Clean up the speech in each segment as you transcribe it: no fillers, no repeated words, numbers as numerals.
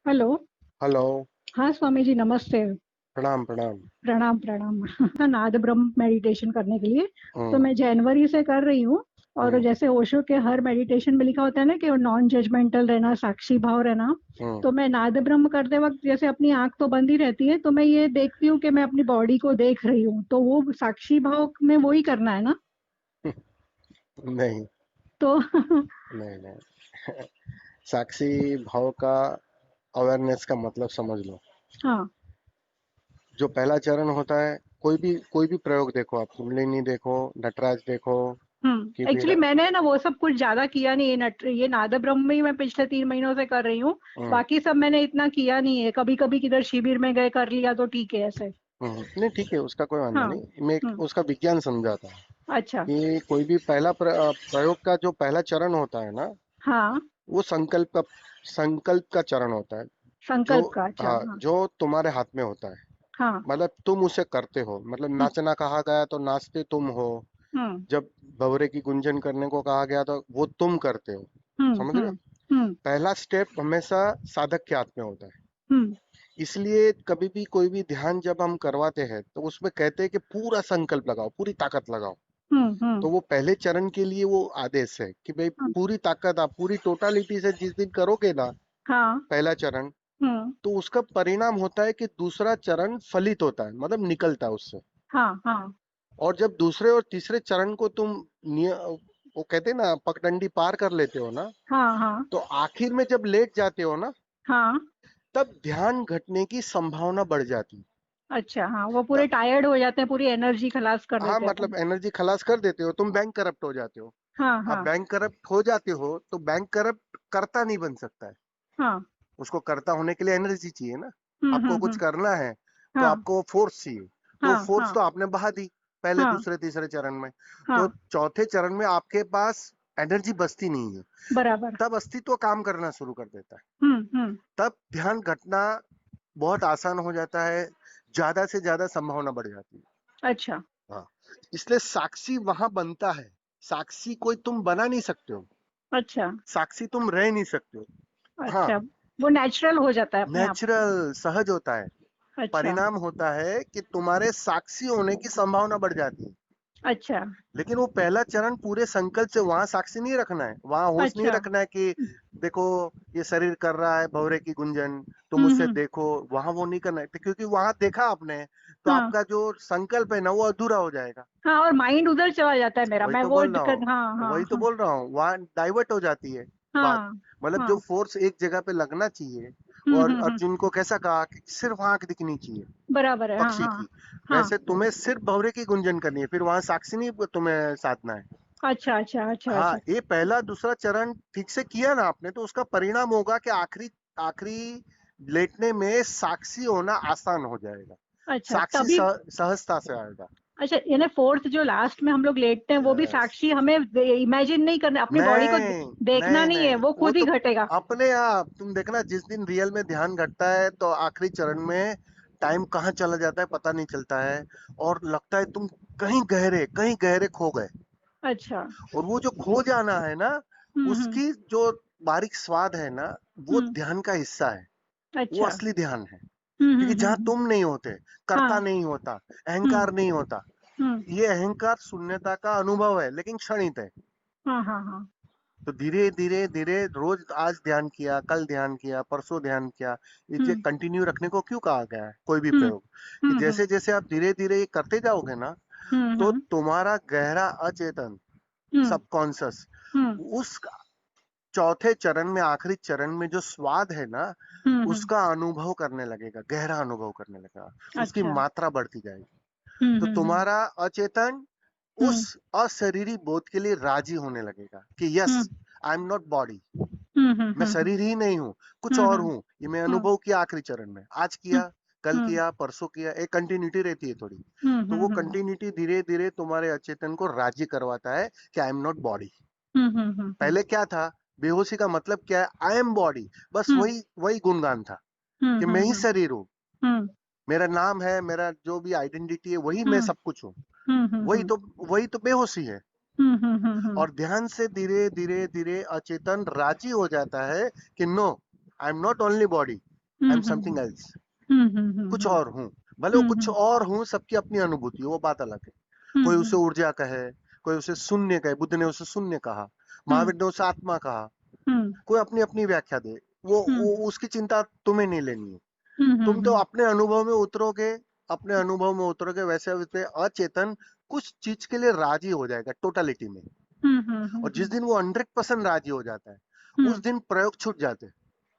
Hello. Hello. हाँ स्वामी जी, नमस्ते। प्रणाम प्रणाम। प्रणाम प्रणाम। नाद ब्रह्म मेडिटेशन करने के लिए तो हम्म मैं जनवरी से कर रही हूँ। और हम्म जैसे ओशो के हर मेडिटेशन में लिखा होता है ना कि नॉन जजमेंटल रहना, साक्षी भाव रहना। हम्म तो मैं नाद ब्रह्म करते वक्त जैसे अपनी आंख तो बंद ही रहती है, तो मैं ये देखती हूँ कि मैं अपनी बॉडी को देख रही हूँ, तो वो साक्षी भाव में वो ही करना है ना? नहीं तो नहीं नहीं। साक्षी भाव का अवेयरनेस का मतलब समझ लो। हाँ। जो पहला चरण होता है, कोई भी प्रयोग देखो, आप कुंडलिनी देखो, नटराज देखो, कि फिर एक्चुअली मैंने ना वो सब कुछ ज्यादा किया नहीं है। ये नाद ब्रह्म में ही मैं पिछले 3 महीनों से कर रही हूँ। हम्म बाकी सब मैंने इतना किया नहीं है। कभी कभी किधर शिविर में गए कर लिया तो ठीक है ऐसे। नहीं, ठीक है, उसका कोई वांधा हाँ। नहीं। मैं हम्म। उसका विज्ञान समझाता हूँ अच्छा। कि कोई भी प्रयोग का जो पहला चरण होता है ना, हाँ। वो संकल्प का चरण होता है। जो, संकल्प का, अच्छा, हाँ, हाँ। जो तुम्हारे हाथ में होता है। हाँ। मतलब तुम उसे करते हो, मतलब हम्म। नाचना कहा गया तो नाचते तुम हो। हम्म। जब भवरे की गुंजन करने को कहा गया तो वो तुम करते हो। हम्म। समझ रहे हो? हम्म। हम्म। पहला स्टेप हमेशा साधक के हाथ में होता है। हम्म। इसलिए कभी भी कोई भी ध्यान जब हम करवाते हैं तो उसमें कहते हैं कि पूरा संकल्प लगाओ, पूरी ताकत लगाओ। हम्म। हम्म। तो वो पहले चरण के लिए वो आदेश है कि भाई हम्म। पूरी ताकत आप पूरी टोटालिटी से जिस दिन करोगे ना, हाँ। पहला चरण, हम्म। तो उसका परिणाम होता है कि दूसरा चरण फलित होता है, मतलब निकलता है उससे। हाँ। हाँ। और जब दूसरे और तीसरे चरण को तुम वो कहते हैं ना, पगडंडी पार कर लेते हो ना, हाँ। हाँ। तो आखिर में जब लेट जाते हो ना, हाँ। तब ध्यान घटने की संभावना बढ़ जाती है। अच्छा, हाँ, वो पूरे तब, टायर्ड हो जाते हैं, पूरी एनर्जी खलास कर हाँ, देते हैं मतलब अपन। एनर्जी खलास कर देते हो, तुम बैंक करप्ट हो जाते हो। हाँ। अब हाँ। बैंक करप्ट हो जाते हो तो बैंक करप्ट करता नहीं बन सकता है। हाँ। उसको करता होने के लिए एनर्जी चाहिए ना। हम्म। आपको हम्म। कुछ करना है तो हाँ। आपको फोर्स चाहिए। तो हाँ। फोर्स हाँ। तो आपने बहा दी पहले हाँ। दूसरे तीसरे चरण में। तो हाँ। चौथे चरण में आपके पास एनर्जी बचती नहीं है। बराबर। तब अस्तित्व काम करना शुरू कर देता है। हम्म। हम्म। तब ध्यान घटना बहुत आसान हो जाता है। ज्यादा से ज्यादा संभावना बढ़ जाती है। अच्छा। हाँ, इसलिए साक्षी वहां बनता है। साक्षी कोई तुम बना नहीं सकते हो। अच्छा। साक्षी तुम रह नहीं सकते हो। हाँ, अच्छा, वो नेचुरल हो जाता है अपने आप। नेचुरल, सहज होता है। अच्छा। परिणाम होता है कि तुम्हारे साक्षी होने की संभावना बढ़ जाती है। अच्छा। लेकिन वो पहला चरण पूरे संकल्प से, वहां साक्षी नहीं रखना है, वहां होश नहीं अच्छा। रखना है कि देखो ये शरीर कर रहा है भवरे की गुंजन, तुम हम्म। उसे हम्म। देखो। वहां वो नहीं करना है, क्योंकि वहां देखा आपने तो हाँ। आपका जो संकल्प है ना, वो अधूरा हो जाएगा। हाँ, और माइंड उधर चला जाता है मेरा, वही मैं तो वो बोल रहा दिक्कत, हाँ हूँ, हाँ वही तो हाँ। बोल रहा हूँ, वहां डाइवर्ट हो जाती है बात। हाँ। मतलब जो हाँ। फोर्स एक जगह पे लगना चाहिए, और हम्म। अर्जुन को कैसा कहा कि सिर्फ आंख दिखनी चाहिए बराबर है, हाँ पक्षी हाँ। की, हाँ। वैसे तुम्हें सिर्फ भवरे की गुंजन करनी है, फिर वहां साक्षी नहीं तुम्हें साधना है। अच्छा अच्छा अच्छा हाँ, अच्छा। ये पहला दूसरा चरण ठीक से किया ना आपने, तो उसका परिणाम होगा कि आखिरी आखिरी लेटने में साक्षी होना आसान हो जाएगा। अच्छा साक्षी तभी। सहजता से आएगा। अच्छा, यानी फोर्थ जो लास्ट में हम लोग लेटते हैं वो भी यस। साक्षी, हमें इमेजिन नहीं करना, अपनी बॉडी को नहीं देखना नहीं नहीं है, नहीं, वो वो खुद ही तो घटेगा। अपने आप तुम देखना, जिस दिन रियल में ध्यान घटता है तो आखिरी चरण में टाइम कहाँ चला जाता है पता नहीं चलता है। और लगता है तुम कहीं गहरे खो गए। अच्छा। और वो जो खो जाना है ना, हम्म। उसकी जो बारीक स्वाद है ना, वो हम्म। ध्यान का हिस्सा है। वो अच्छा। असली ध्यान है। क्योंकि जहां हम्म। तुम नहीं होते, करता हाँ। नहीं होता, हम्म। अहंकार नहीं होता। हम्म। ये अहंकार शून्यता का अनुभव है, लेकिन क्षणिक है। हाँ हाँ हाँ। तो धीरे धीरे धीरे रोज, आज ध्यान किया, कल ध्यान किया, परसों ध्यान किया, ये हम्म। कंटिन्यू रखने को क्यों कहा गया है कोई भी हम्म। प्रयोग? कि हम्म। जैसे जैसे आप धीरे धीरे ये करते जाओगे ना, तो हम्म। तुम्हारा गहरा अचेतन, हम्म। सबकॉन्शियस, हम्म। उस चौथे चरण में, आखिरी चरण में जो स्वाद है ना, हम्म। उसका अनुभव करने लगेगा, गहरा अनुभव करने लगेगा। उसकी अच्छा। मात्रा बढ़ती जाएगी। तो हम्म। तुम्हारा अचेतन उस हम्म। अशरीरी बोध के लिए राजी होने लगेगा कि yes, hmm. I am not body. Hmm. मैं शरीर ही नहीं हूँ, कुछ और हम्म। हूँ। ये मैं हम्म। अनुभव किया आखिरी चरण में, आज हम्म। किया, कल हम्म। किया, परसों किया, एक कंटिन्यूटी रहती है थोड़ी। तो वो हम्म। कंटिन्यूटी धीरे धीरे तुम्हारे अचेतन को राजी करवाता है कि आई एम नॉट बॉडी। हम्म। पहले क्या था? बेहोशी का मतलब क्या है? I am body. बस हम्म। वही वही गुणगान था कि मैं ही हम्म। शरीर हूँ। हम्म। मेरा नाम है, मेरा जो भी आइडेंटिटी है, वही मैं हम्म। सब कुछ हूँ। वही हम्म। तो वही तो बेहोशी है। हम्म। और ध्यान से धीरे धीरे धीरे अचेतन राजी हो जाता है कि no, I am not only body. I am hmm something hmm else, hmm कुछ और हूँ। भले वो कुछ हम्म और हूँ, सबकी अपनी अनुभूति है, वो बात अलग है। कोई उसे हम्म ऊर्जा कहे, कोई उसे शून्य कहे, बुद्ध ने उसे शून्य कहा, हम्म महावीर ने उसे आत्मा कहा, हम्म कोई अपनी अपनी व्याख्या दे। हम्म वो उसकी चिंता तुम्हें नहीं लेनी है। तुम तो हम्म अपने अनुभव में उतरोगे, अपने अनुभव में उतरोगे, वैसे वैसे अचेतन कुछ चीज के लिए राजी हो जाएगा टोटलिटी में। और जिस हम्म दिन वो 100% राजी हो जाता है, उस हम्म, दिन प्रयोग छूट जाते हैं।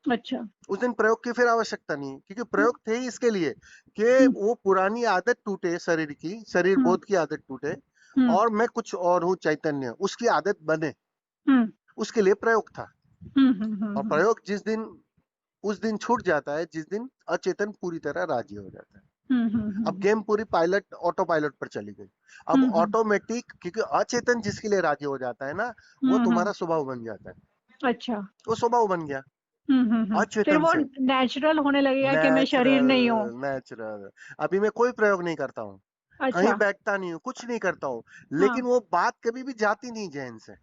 अच्छा। उस दिन प्रयोग की फिर आवश्यकता नहीं, क्योंकि प्रयोग थे ही इसके लिए कि हम्म वो पुरानी आदत टूटे, शरीर की, शरीर हम्म बोध की आदत टूटे, हम्म और मैं कुछ और हूँ, चैतन्य, उसकी आदत बने। हम्म उसके लिए प्रयोग था। और हम्म प्रयोग जिस दिन, उस दिन छूट जाता है जिस दिन अचेतन पूरी तरह राजी हो जाता है। अब हम्म गेम पूरी पायलट, ऑटो पायलट पर चली गई। अब हम्म ऑटोमेटिक, क्योंकि अचेतन जिसके लिए राजी हो जाता है ना, वो हम्म, तुम्हारा स्वभाव बन जाता है। अच्छा। वो स्वभाव बन गया फिर अचेतन वो से। नेचुरल होने लगेगा कि मैं शरीर नेचुरल, नहीं हूँ। नेचुरल। अभी मैं कोई प्रयोग नहीं करता हूँ, कहीं अच्छा। बैठता नहीं हूँ, कुछ नहीं करता हूँ, हाँ। लेकिन वो बात कभी भी जाती नहीं जहन से।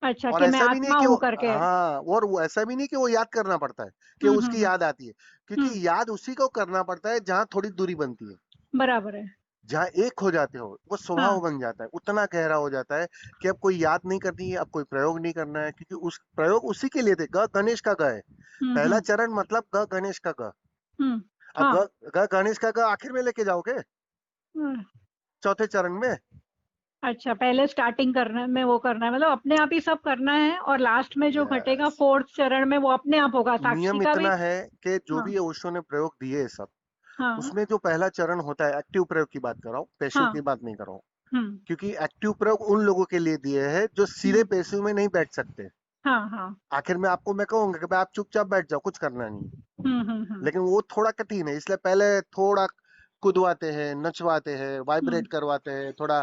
अच्छा और कि मैं ऐसा भी नहीं आत्मा कि वो, हूँ करके। हाँ, और वो ऐसा भी नहीं कि वो याद करना पड़ता है कि उसकी हम्म याद आती है, हम्म, क्योंकि याद उसी को करना पड़ता है जहां थोड़ी दूरी बनती है। बराबर है। जहाँ एक हो जाते हो, वो हाँ। स्वभाव बन जाता है, उतना गहरा हो जाता है कि अब कोई याद नहीं करनी है, अब कोई प्रयोग नहीं करना है, क्योंकि उस प्रयोग उसी के लिए थे। ग गणेश का ग है, पहला हम्म चरण, मतलब ग गणेश का ग। हम्म, अब हाँ। ग गणेश का ग आखिर में लेके जाओगे, हम्म, चौथे चरण में। अच्छा, पहले स्टार्टिंग करना है में वो करना है, मतलब अपने आप ही सब करना है, और लास्ट में जो घटेगा यस, फोर्थ चरण में वो अपने आप होगा, साक्षी नियम का भी। इतना है कि जो हाँ भी ये ओशो ने प्रयोग दिए सब, हाँ उसमें जो पहला चरण होता है, एक्टिव प्रयोग की बात कर रहा हूँ, पैसिव हाँ। की बात नहीं कर रहा हूँ। हम्म क्योंकि एक्टिव प्रयोग उन लोगों के लिए दिए हैं जो सीधे हम्म, पैसिव में नहीं बैठ सकते। हाँ हाँ। आखिर में आपको मैं कहूंगा कि भाई आप चुपचाप बैठ जाओ, कुछ करना नहीं। हम्म, लेकिन वो थोड़ा कठिन है, इसलिए पहले थोड़ा कुदवाते हैं, नचवाते हैं, हम्म वाइब्रेट करवाते हैं, थोड़ा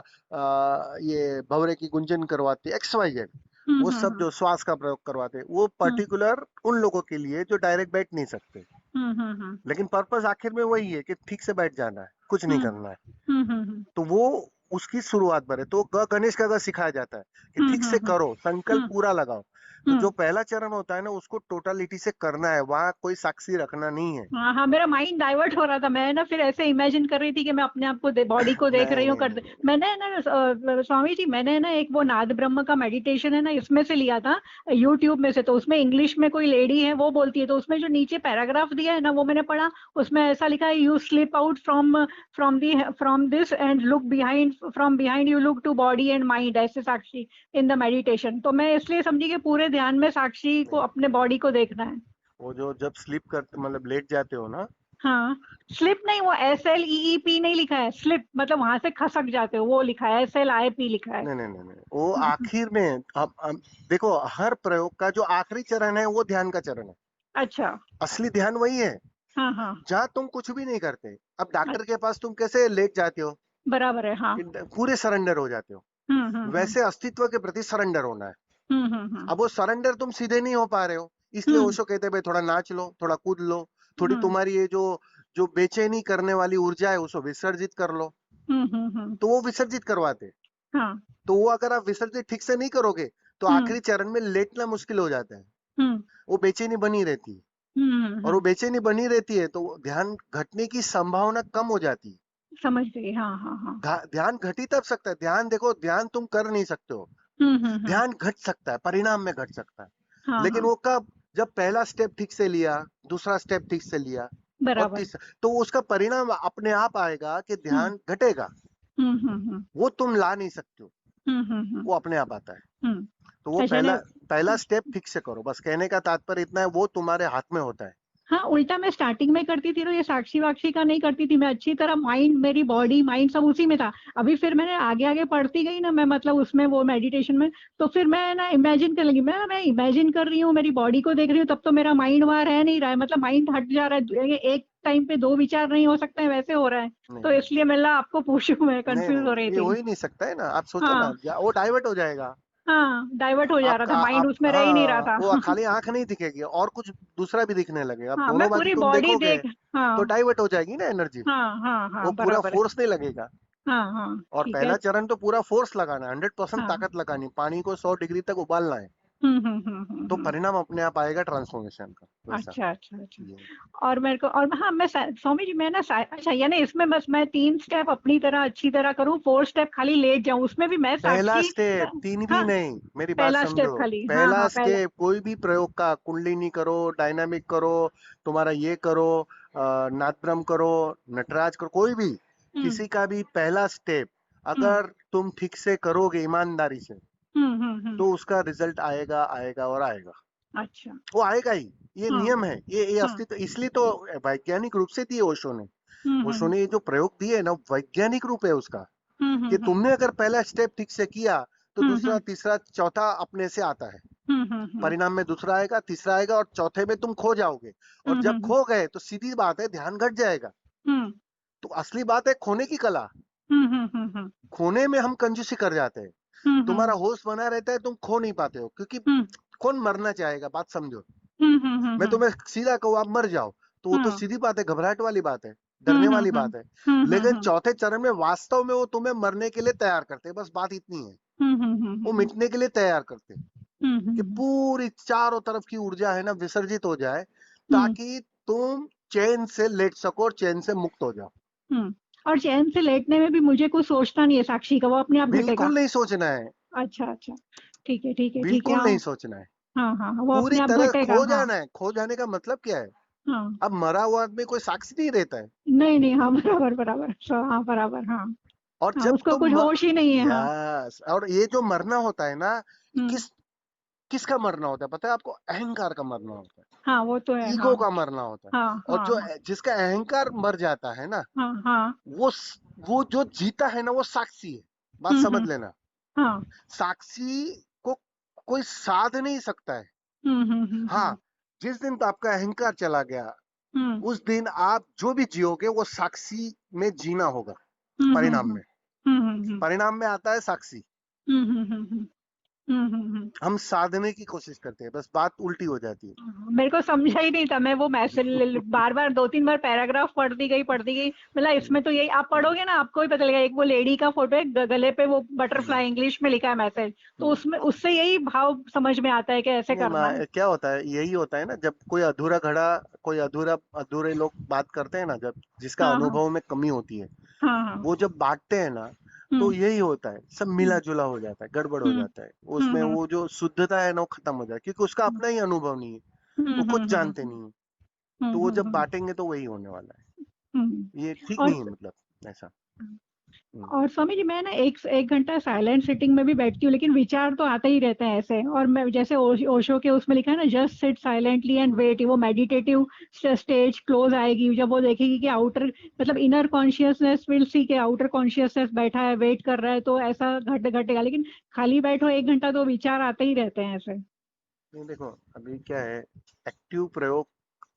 ये भंवरे की गुंजन करवाते हैं, एक्स वाई जेड। वो सब हम्म जो श्वास का प्रयोग करवाते हैं, वो हम्म पर्टिकुलर उन लोगों के लिए जो डायरेक्ट बैठ नहीं सकते। हम्म लेकिन पर्पस आखिर में वही है कि ठीक से बैठ जाना है, कुछ नहीं हम्म करना है। हम्म तो वो उसकी शुरुआत पर है, तो गणेश का ग सिखाया जाता है कि ठीक से हम्म करो, संकल्प पूरा लगाओ। तो जो हम्म, पहला चरण होता है ना, उसको टोटलिटी से करना है, वहां कोई साक्षी रखना नहीं है। हाँ हाँ, मेरा माइंड डाइवर्ट हो रहा था, मैं ना फिर ऐसे इमेजिन कर रही थी कि मैं अपने आप को बॉडी को देख नहीं रही हूँ नहीं कर। नहीं नहीं। मैंने ना स्वामी जी, मैंने ना एक वो नाद ब्रह्म का मेडिटेशन है ना, इसमें से लिया था, यूट्यूब में से। तो उसमें इंग्लिश में कोई लेडी है वो बोलती है, तो उसमें जो नीचे पैराग्राफ दिया है ना, वो मैंने पढ़ा। उसमें ऐसा लिखा है, you slip out from this and look behind, from behind you look to body and mind, ऐसे साक्षी इन द मेडिटेशन। तो मैं इसलिए समझी कि पूरे ध्यान में साक्षी को नहीं, अपने बॉडी को देखना है। वो जो जब स्लीप करते, मतलब लेट जाते हो ना। हाँ, स्लिप नहीं, वो SLEEP नहीं लिखा है, स्लिप मतलब वहां से खसक जाते हो, वो लिखा है, SLIP लिखा है। नहीं नहीं नहीं नहीं, वो हम्म, आखिर में, अब देखो, हर प्रयोग का जो आखिरी चरण है वो ध्यान का चरण है। अच्छा। असली ध्यान वही है हाँ हाँ। जहाँ तुम कुछ भी नहीं करते। अब डॉक्टर अच्छा, के पास तुम कैसे लेट जाते हो, बराबर है, हाँ। कि पूरे सरेंडर हो जाते हो, हम्म वैसे अस्तित्व के प्रति सरेंडर होना है। हम्म अब वो सरेंडर तुम सीधे नहीं हो पा रहे हो, इसलिए हम्म ओशो कहते हैं भाई थोड़ा नाच लो, थोड़ा कूद लो, थोड़ी हम्म तुम्हारी ये जो जो बेचैनी करने वाली ऊर्जा है उसको विसर्जित कर लो। हम्म, तो वो विसर्जित करवाते। हाँ। तो वो अगर आप विसर्जित ठीक से नहीं करोगे, तो हम्म आखिरी चरण में लेटना मुश्किल हो जाता है। हम्म वो बेचैनी बनी रहती है, और वो हम्म, बेचैनी बनी रहती है, तो ध्यान घटने की संभावना कम हो जाती है। समझ गई, हाँ हाँ हाँ। ध्यान घट ही तब सकता है, ध्यान देखो, ध्यान तुम कर नहीं सकते हो। हम्म, ध्यान घट सकता है, परिणाम में घट सकता है, हाँ लेकिन हाँ, वो कब? जब पहला स्टेप ठीक से लिया, दूसरा स्टेप ठीक से लिया, और बराबर। तीसरा, तो उसका परिणाम अपने आप आएगा कि हम्म ध्यान घटेगा। हम्म वो तुम ला नहीं सकते हो, हम्म वो अपने आप आता है। हम्म, तो वो अच्छा पहला ने। पहला स्टेप ठीक से करो, बस कहने का तात्पर्य इतना है, वो तुम्हारे हाथ में होता है। हाँ, उल्टा मैं स्टार्टिंग में करती थी तो ये साक्षी वाक्षी का नहीं करती थी, मैं अच्छी तरह माइंड, मेरी बॉडी माइंड सब उसी में था। अभी फिर मैंने आगे आगे पढ़ती गई ना मैं, मतलब उसमें वो मेडिटेशन में, तो फिर मैं ना इमेजिन करने लगी, मैं इमेजिन कर रही हूँ, मेरी बॉडी को देख रही हूँ, तब तो मेरा माइंड वहां रह नहीं रहा है, मतलब माइंड हट जा रहा है, एक टाइम पे दो विचार नहीं हो सकते हैं, वैसे हो रहा है। नहीं तो नहीं इसलिए मैं आपको पूछूं, मैं नहीं कंफ्यूज नहीं हो नहीं, रही ये हो थी। ही नहीं सकता है ना। आप सोचो ना, हाँ वो डाइवर्ट हो जाएगा। हाँ, डाइवर्ट हो जा रहा था, आपका माइंड आप, उसमें रह ही नहीं रहा हाँ, था। वो खाली आंख नहीं दिखेगी, और कुछ दूसरा भी दिखने लगेगा। अब हाँ, मैं दोनों बाजू पूरी तुम बॉडी देखोगे, देख। हाँ तो डाइवर्ट हो जाएगी ना एनर्जी। हाँ हाँ वो हाँ, पूरा बराबर है। फोर्स नहीं लगेगा। हाँ हाँ, और ठीक है। पहला चरण तो पूरा फोर्स लगाना है, 100% हाँ। ताकत लगानी, पानी को 100 डिग्री तक उबालना है। तो हम्म। परिणाम अपने आप आएगा ट्रांसफॉर्मेशन का, वैसा। अच्छा अच्छा अच्छा। ये और मेरे को, और हाँ मैं स्वामी जी मैं ना अच्छा यानी इसमें बस मैं 3 स्टेप अपनी तरह अच्छी तरह करूँ, 4 स्टेप खाली लेट जाऊं, उसमें भी मैं पहला साक्षी। स्टेप, 3 भी हाँ, नहीं, मेरी बात पहला स्टेप समझो। खाली, हाँ पहला हाँ पहला। स्टेप कोई भी प्रयोग का, कुंडलिनी करो, डायनामिक करो, तुम्हारा ये करो, नादब्रह्म करो, नटराज करो, कोई भी, हम्म किसी का भी पहला स्टेप हम्म अगर तुम ठीक से करोगे ईमानदारी से, हम्म। तो उसका रिजल्ट आएगा, आएगा और आएगा। अच्छा। वो आएगा ही, ये हाँ नियम है, ये हाँ। अस्तित्व, इसलिए तो वैज्ञानिक रूप से दिए ओशो ने। ओशो हम्म। ने ये जो प्रयोग दिए ना, वैज्ञानिक रूप है उसका, कि हम्म। तुमने अगर पहला स्टेप ठीक से किया, तो दूसरा, हम्म तीसरा, चौथा अपने से आता है। हम्म परिणाम में दूसरा आएगा, तीसरा आएगा, और चौथे में तुम खो जाओगे। और जब हम्म खो गए तो सीधी बात है, ध्यान घट जाएगा। हम्म तो असली बात है खोने की कला। हम्म खोने में हम कंजूसी कर जाते हैं। तुम्हारा होश बना रहता है, तुम खो नहीं पाते हो, क्योंकि कौन मरना चाहेगा, बात समझो। मैं तुम्हें सीधा कहूँ आप मर जाओ, तो वो तो सीधी बात है, घबराहट वाली बात है, डरने वाली बात है। लेकिन चौथे चरण में वास्तव में वो तुम्हें मरने के लिए तैयार करते हैं, बस बात इतनी है। वो मिटने के लिए तैयार करते हैं, कि पूरी चारों तरफ की ऊर्जा है ना विसर्जित हो जाए, ताकि तुम चैन से लेट सको और चैन से मुक्त हो जाओ। और चैन से लेटने में भी मुझे कुछ सोचना नहीं है साक्षी का, वो अपने आप घटेगा। बिल्कुल नहीं सोचना है, अच्छा अच्छा। ठीक है ठीक है ठीक है। बिल्कुल हाँ नहीं सोचना है। हाँ हाँ, वो पूरी अपने आप तरह घटेगा, खो हाँ। जाना है। खो जाने का मतलब क्या है? हाँ। अब मरा हुआ आदमी कोई साक्षी नहीं रहता है। नहीं नहीं, हाँ बराबर बराबर, हाँ बराबर, हाँ। और हाँ जब उसको कुछ तुम होश ही नहीं है, हाँ। यस, और ये जो मरना होता है ना, ये हम्म। किसका मरना होता है पता है आपको? अहंकार का मरना होता हाँ वो तो है, है, हाँ। ईगो का मरना होता है। हाँ और हाँ जो हाँ जिसका अहंकार मर जाता है ना, हाँ हाँ। वो वो जो जीता है ना, वो साक्षी है। बात समझ हम्म। लेना। हाँ। साक्षी को कोई साध नहीं सकता है। हाँ, जिस दिन तो आपका अहंकार चला गया, हम्म उस दिन आप जो भी जियोगे वो साक्षी में जीना होगा। हम्म परिणाम हम्म में, हम्म परिणाम में आता है साक्षी। हम्म हम्म हम्म हम्म। हम साधने की कोशिश करते हैं, बस बात उल्टी हो जाती है। मेरे को समझा ही नहीं था, मैं वो मैसेज बार बार 2-3 बार पैराग्राफ पढ़ती गई, मतलब इसमें तो यही आप पढ़ोगे ना आपको ही पता लगेगा। एक वो लेडी का फोटो है, गले पे वो बटरफ्लाई इंग्लिश में लिखा है मैसेज, तो उसमें उससे यही भाव समझ में आता है कि ऐसे नहीं, करना है। क्या होता है, यही होता है ना, जब कोई अधूरा घड़ा, कोई अधूरे लोग बात करते हैं ना, जब जिसका हाँ हाँ अनुभव में कमी होती है, हाँ हाँ। वो जब बांटते हैं ना, तो हम्म यही होता है, सब मिला जुला हो जाता है, गड़बड़ हो हम्म जाता है। उसमें हम्म वो जो शुद्धता है ना, वो खत्म हो जाए, क्योंकि उसका अपना ही अनुभव नहीं है, वो खुद जानते नहीं है। तो वो जब हम्म बांटेंगे तो वही होने वाला हम्म। है। ये ठीक और नहीं है, मतलब ऐसा। हम्म। और स्वामी जी मैं ना एक घंटा साइलेंट सिटिंग में भी बैठती हूँ, लेकिन विचार तो आते ही रहते हैं ऐसे। और मैं जैसे ओशो के उसमें लिखा है ना, just sit silently and wait, वो मेडिटेटिव स्टेज क्लोज आएगी जब वो देखेगी कि आउटर, मतलब इनर कॉन्शियसनेस विल सी के आउटर कॉन्शियसनेस बैठा है, वेट कर रहा है, तो ऐसा घटेगा। लेकिन खाली बैठो 1 घंटा तो विचार आते ही रहते हैं ऐसे। नहीं, देखो, अभी क्या है, एक्टिव प्रयोग,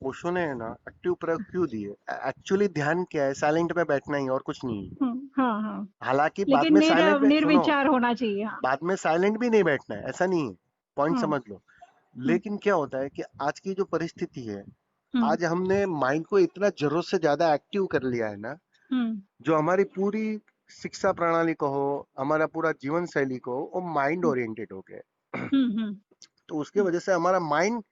ओशो ने है ना एक्टिव प्रयोग क्यों दिए? एक्चुअली ध्यान क्या है? साइलेंट में बैठना ही, और कुछ नहीं है। हाँ हाँ। हालांकि बाद लेकिन में साइलेंट में, सुनो, निर्विचार होना चाहिए, हाँ। बाद में साइलेंट भी नहीं बैठना है, ऐसा नहीं है, पॉइंट हम्म समझ लो। हम्म लेकिन क्या होता है कि आज की जो परिस्थिति है, हम्म आज हमने माइंड को इतना जरूरत से ज्यादा एक्टिव कर लिया है ना, हम्म जो हमारी पूरी शिक्षा प्रणाली को हो, हमारा पूरा जीवन शैली को, वो माइंड ओरिएंटेड हो गया है। हम्म तो उसकी वजह से हमारा माइंड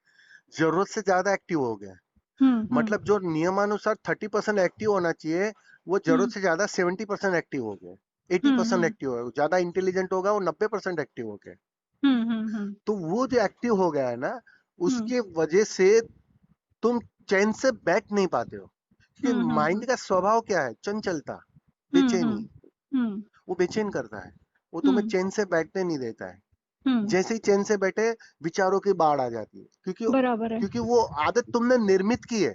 जरूरत से ज्यादा एक्टिव हो गया है। हम्म मतलब जो नियमानुसार 30% एक्टिव होना चाहिए, वो जरूरत हम्म से ज्यादा 70% एक्टिव हो गया, 80% हम्म एक्टिव हो, ज्यादा इंटेलिजेंट होगा वो 90% एक्टिव हो गया। हम्म तो वो जो एक्टिव हो गया है ना, हम्म उसके वजह से तुम चैन से बैठ नहीं पाते हो, क्योंकि हम्म माइंड का स्वभाव क्या है? चंचलता, हम्म बेचैनी। हम्म हम्म वो बेचैन करता है, वो तुम्हें हम्म चैन से बैठने नहीं देता है। हम्म। जैसे ही चैन से बैठे, विचारों की बाढ़ आ जाती है, क्योंकि बराबर है। क्योंकि वो आदत तुमने निर्मित की है।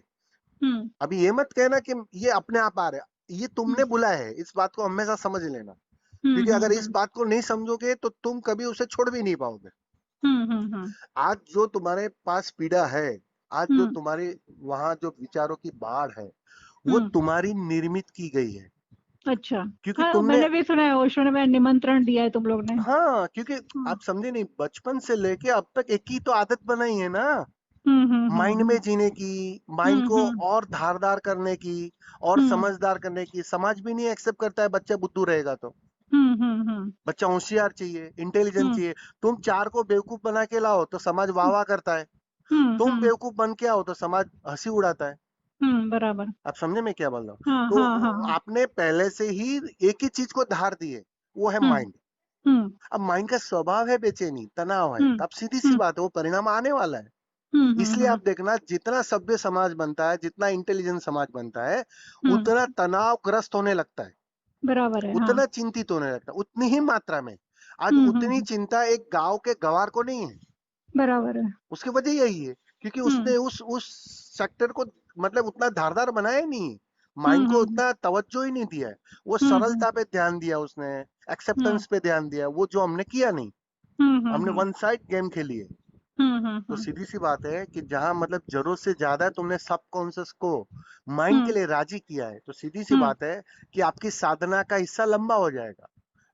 हम्म अभी ये मत कहना कि ये अपने आप आ रहा है, ये हम्म तुमने बुलाया है, इस बात को हमेशा समझ लेना। क्योंकि अगर इस हम्म बात को नहीं समझोगे तो तुम कभी उसे छोड़ भी नहीं पाओगे। हम्म आज जो तुम्हारे पास पीड़ा है, आज जो हम्म तुम्हारी वहां जो विचारों की बाढ़ है, वो हम्म। तुम्हारी निर्मित की गई है। अच्छा। क्योंकि हाँ तुमने, मैंने भी सुना है, ओशो ने मैं निमंत्रण दिया है तुम लोग ने। हाँ, क्योंकि हम्म आप समझे नहीं, बचपन से लेके अब तक एक ही तो आदत बनाई है ना, माइंड में जीने की, माइंड को हम्म और धारदार करने की, और हम्म समझदार करने की। समाज भी नहीं एक्सेप्ट करता है बच्चा बुद्धू रहेगा तो। बच्चा होशियार चाहिए, इंटेलिजेंट चाहिए। तुम 4 को बेवकूफ बना के लाओ तो समाज वाह वाह करता है, तुम बेवकूफ बन के आओ तो समाज हंसी उड़ाता है। बराबर। आप समझे मैं क्या बोल रहा हूँ? हाँ तो हाँ हाँ। आपने पहले से ही एक ही चीज को धार दी है, वो है हम्म माइंड। हम्म अब माइंड का स्वभाव है बेचैनी, तनाव है, हम्म अब सीधी सी हम्म बात है, वो परिणाम आने वाला है। इसलिए हम्म। आप देखना, जितना सभ्य समाज बनता है, जितना इंटेलिजेंट समाज बनता है, हम्म, उतना तनावग्रस्त होने लगता है, बराबर है। हाँ। उतना चिंतित होने लगता है, उतनी ही मात्रा में। आज उतनी हम्म। चिंता एक गांव के गवार को नहीं है। बराबर है। उसकी वजह यही है क्योंकि हम्म उसने उस सेक्टर को मतलब उतना धारदार बनाया ही नहीं, माइंड को हम्म उतना तवज्जो ही नहीं दिया है। वो हम्म सरलता पे ध्यान दिया उसने, हम्म एक्सेप्टेंस पे ध्यान दिया, वो जो हमने किया नहीं। हमने हम्म वन साइड गेम खेली है। तो हम्म सीधी सी बात है कि जहां मतलब जरूरत से ज्यादा तुमने सबकॉन्शियस को माइंड के हम्म लिए राजी किया है, तो सीधी सी हम्म बात है कि आपकी साधना का हिस्सा लंबा हो जाएगा।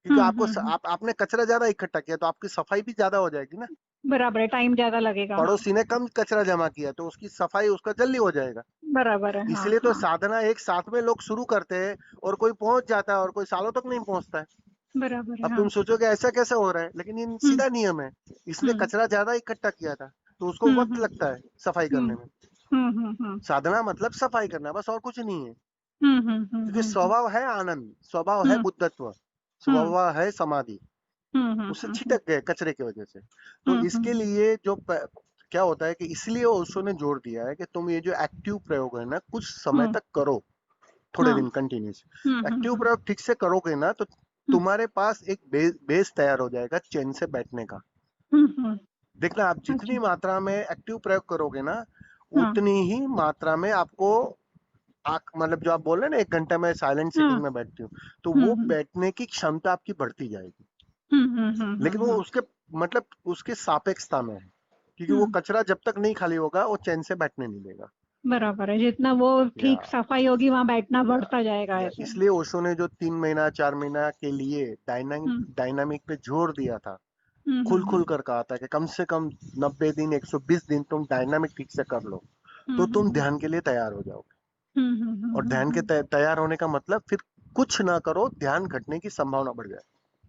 क्योंकि हम्म। आपने कचरा ज्यादा इकट्ठा किया तो आपकी सफाई भी ज्यादा हो जाएगी ना। बराबर है, टाइम ज्यादा लगेगा। हाँ। पड़ोसी ने कम कचरा जमा किया तो उसकी सफाई उसका जल्दी हो जाएगा। बराबर है। हाँ इसलिए तो हाँ। साधना एक साथ में लोग शुरू करते हैं, और कोई पहुंच जाता है और कोई सालों तक नहीं पहुंचता है। बराबर है। अब तुम हाँ। सोचोगे ऐसा कैसे हो रहा है, लेकिन ये हम्म सीधा नियम है। इसने हम्म कचरा ज्यादा इकट्ठा किया था तो उसको वक्त हम्म लगता है सफाई करने में। हम्म। साधना मतलब सफाई करना, बस और कुछ नहीं है। क्योंकि हम्म स्वभाव है आनंद, स्वभाव है हम्म बुद्धत्व, हम्म स्वभाव है समाधि। उससे हम्म छिटक गए कचरे की वजह से। तो इसके लिए क्या होता है कि इसलिए ओशो ने जोर दिया है कि तुम ये जो एक्टिव प्रयोग है ना, कुछ समय हम्म। तक करो, थोड़े हाँ। दिन कंटिन्यूस। एक्टिव हम्म। प्रयोग ठीक से करोगे ना तो तुम्हारे पास एक बेस तैयार हो जाएगा चैन से बैठने का। हम्म। देखना, आप अच्छा। जितनी मात्रा में एक्टिव प्रयोग करोगे ना, हाँ उतनी ही मात्रा में आपको आंख मतलब जो आप बोल रहे हैं ना 1 घंटा में साइलेंट हाँ। सिटिंग में बैठती हूँ, तो वो बैठने की क्षमता आपकी बढ़ती जाएगी। लेकिन वो उसके मतलब उसके सापेक्षता में है, क्योंकि वो हम्म। कचरा जब तक नहीं खाली होगा वो चैन से बैठने नहीं देगा। बराबर है, जितना वो या ठीक सफाई होगी वहां बैठना या बढ़ता जाएगा या ऐसे। इसलिए ओशो ने जो 3 महीना 4 महीना के लिए हम्म डायनामिक पे जोर दिया था, खुल हम्म खुल कर कहा था कि कम से कम 90 दिन 120 दिन तुम डायनामिक ठीक से कर लो, तो तुम हम्म ध्यान के लिए तैयार हो जाओगे। और ध्यान के हम्म तैयार होने का मतलब फिर कुछ ना करो, ध्यान घटने की संभावना बढ़ जाए,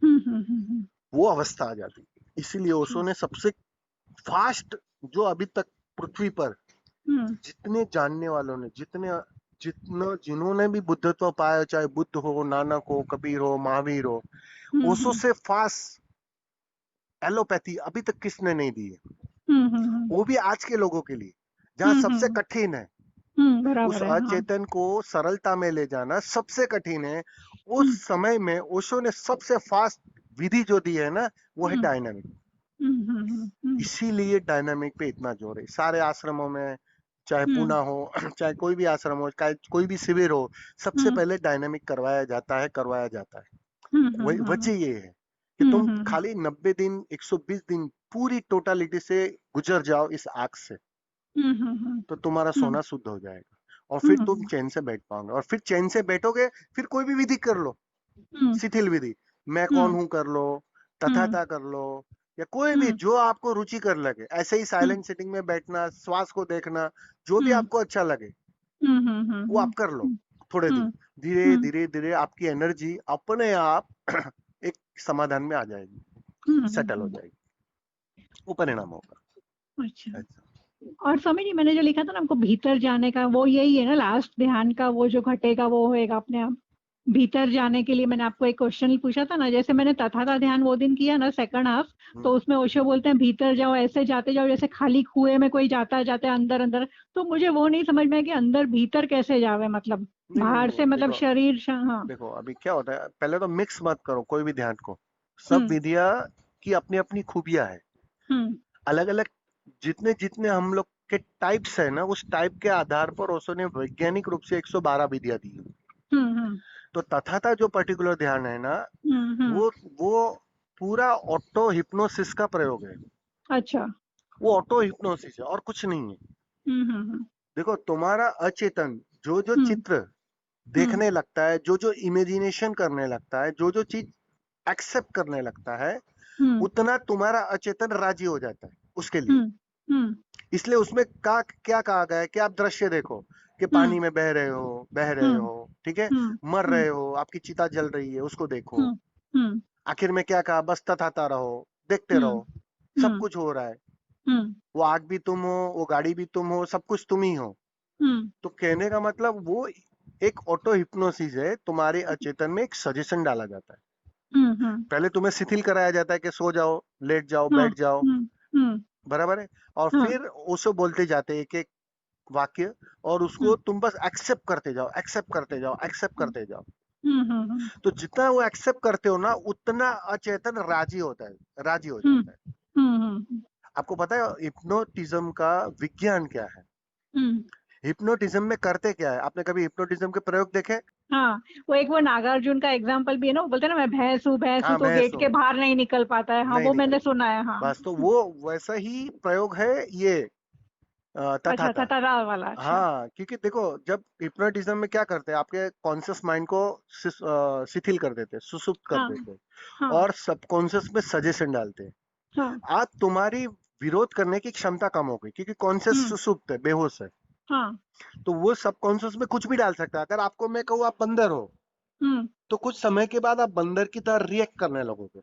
हम्म। वो अवस्था आ जाती है। इसीलिए ओशो ने सबसे फास्ट, जो अभी तक पृथ्वी पर हम्म जितने जानने वालों ने, जितना जिन्होंने भी बुद्धत्व पाया, चाहे बुद्ध हो, नानक हो, कबीर हो, महावीर हो, ओशो हम्म से फास्ट एलोपैथी अभी तक किसने नहीं दी है। हम्म वो भी आज के लोगों के लिए, जहां सबसे कठिन है उस बराबर है। हाँ। अचेतन को सरलता में ले जाना सबसे कठिन है। उस हम्म समय में ओशो ने सबसे फास्ट विधि जो दी है ना, वो है हम्म डायनामिक। हम्म इसीलिए डायनामिक पे इतना जोर है सारे आश्रमों में, चाहे हम्म पूना हो चाहे कोई भी आश्रम हो, चाहे कोई भी शिविर हो, सबसे हम्म पहले डायनामिक करवाया जाता है। वही हम्म वजह ये है कि तुम खाली 90 दिन 120 दिन पूरी टोटालिटी से गुजर जाओ इस आग से, तो तुम्हारा सोना शुद्ध हो जाएगा, और फिर तुम चैन से बैठ पाओगे। और फिर चैन से बैठोगे, फिर कोई भी विधि कर लो, शिथिल विधि, मैं कौन हूं कर लो, तथाता कर लो, या कोई भी जो आपको रुचि कर लगे, ऐसे ही साइलेंट सिटिंग में बैठना, श्वास को देखना, जो भी आपको अच्छा लगे वो आप कर लो थोड़े दिन। धीरे धीरे धीरे आपकी एनर्जी अपने आप एक समाधान में आ जाएगी, सेटल हो जाएगी, वो परिणाम होगा। अच्छा। ऐसा। और स्वामी जी, मैंने जो लिखा था ना हमको भीतर जाने का, वो यही है ना लास्ट ध्यान का, वो जो घटेगा वो होएगा अपने आप। भीतर जाने के लिए मैंने आपको एक क्वेश्चन पूछा था ना, जैसे मैंने तथाता ध्यान वो दिन किया ना सेकंड हाफ, तो उसमें ओशो बोलते हैं भीतर जाओ, ऐसे जाते जाओ जैसे खाली कुएं में कोई जाता जाता है अंदर अंदर। तो मुझे वो नहीं समझ में आया कि अंदर भीतर कैसे जावे, मतलब नहीं नहीं बाहर नहीं, से, मतलब देखो शरीर हाँ। देखो अभी क्या होता है, पहले तो मिक्स मत करो कोई भी ध्यान को। सब हम्म विधियां की अपनी अपनी खूबियां है, हम्म अलग अलग। जितने जितने हम लोग के टाइप्स है ना, उस टाइप के आधार पर ओशो ने वैज्ञानिक रूप से 112 विधियां दी है। हम्म तो तथाता जो पर्टिकुलर ध्यान है ना, हम्म। वो पूरा ऑटो हिप्नोसिस का प्रयोग है। अच्छा। वो ऑटो हिप्नोसिस है और कुछ नहीं है। हम्म। देखो तुम्हारा अचेतन जो जो हम्म चित्र हम्म देखने लगता है, जो जो इमेजिनेशन करने लगता है, जो जो चीज एक्सेप्ट करने लगता है, हम्म उतना तुम्हारा अचेतन राजी हो जाता है उसके लिए। हम्म हम्म इसलिए उसमें क्या कहा गया है कि आप दृश्य देखो, कि हम्म पानी में बह रहे हो, ठीक है, हम्म मर हम्म रहे हो, आपकी चिता जल रही है, उसको देखो, हम्म आखिर में क्या कहा, बस तथाता रहो, देखते रहो, सब कुछ हो रहा है, वो आग भी तुम हो, वो गाड़ी भी तुम हो, सब कुछ तुम ही हो। तो कहने का मतलब वो एक ऑटो हिप्नोसिस है, तुम्हारे अचेतन में एक सजेशन डाला जाता है। पहले तुम्हें शिथिल कराया जाता है कि सो जाओ, लेट जाओ, बैठ जाओ, बराबर है, और फिर उसे बोलते जाते हैं एक एक वाक्य, और उसको तुम बस एक्सेप्ट करते जाओ, एक्सेप्ट करते जाओ, एक्सेप्ट करते जाओ। तो जितना वो एक्सेप्ट करते हो ना, उतना अचेतन राजी होता है, राजी हो जाता है। आपको पता है हिप्नोटिज्म का विज्ञान क्या है? हिप्नोटिज्म में करते क्या है? आपने कभी हिप्नोटिज्म के प्रयोग देखे? हाँ, वो एक वो नागार्जुन का एग्जाम्पल भी है ना, वो बोलते हैं ना, मैं भैंस हूँ हाँ, तो भैंस गेट हो, के बाहर नहीं निकल पाता है। हाँ, नहीं वो निकल मैंने पाता। सुना है। हाँ, बस तो वो वैसा ही प्रयोग है ये अच्छा, तथाता। तथारा वाला। अच्छा। हाँ, क्योंकि देखो, जब हिप्नोटिज्म में क्या करते हैं, आपके कॉन्शियस माइंड को शिथिल कर देते हैं, सुसुप्त कर हाँ, देते हैं, हाँ, और सबकॉन्शियस में सजेशन डालते हैं। हाँ, आज तुम्हारी विरोध करने की क्षमता कम हो गई, क्योंकि कॉन्शियस सुसुप्त है, बेहोश है। हाँ, तो वो सबकॉन्शियस में कुछ भी डाल सकता है। अगर आपको मैं कहूँ आप बंदर हो, तो कुछ समय के बाद आप बंदर की तरह रिएक्ट करने लगोगे।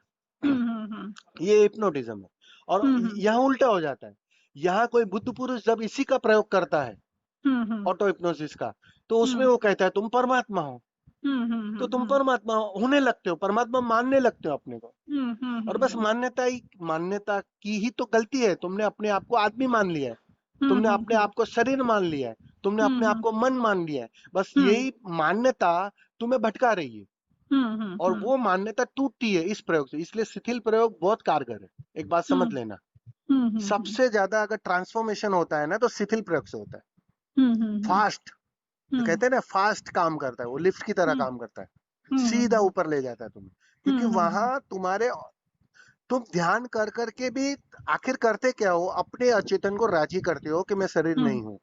ये हिप्नोटिज्म है। और यहाँ उल्टा हो जाता है। यहाँ कोई बुद्ध पुरुष जब इसी का प्रयोग करता है, ऑटो हिप्नोसिस का, तो उसमें वो कहता है तुम परमात्मा हो। तो तुम परमात्मा होने लगते हो, परमात्मा मानने लगते हो अपने को। और बस मान्यता की ही तो गलती है। तुमने अपने आप को आदमी मान लिया है, तुमने अपने आप को शरीर मान लिया है, तुमने अपने आप को मन मान लिया है। बस यही मान्यता तुम्हें भटका रही है, और वो मान्यता टूटती है इस प्रयोग से। इसलिए शिथिल प्रयोग बहुत कारगर है। एक बात समझ लेना, सबसे ज्यादा अगर ट्रांसफॉर्मेशन होता है ना, तो शिथिल प्रयोग से होता है। फास्ट, तो कहते हैं ना, फास्ट काम करता है वो, लिफ्ट की तरह काम करता है, सीधा ऊपर ले जाता है तुम्हें। क्योंकि वहां तुम्हारे, तुम ध्यान कर करके भी आखिर करते क्या हो, अपने अचेतन को राजी करते हो कि मैं शरीर नहीं हूँ।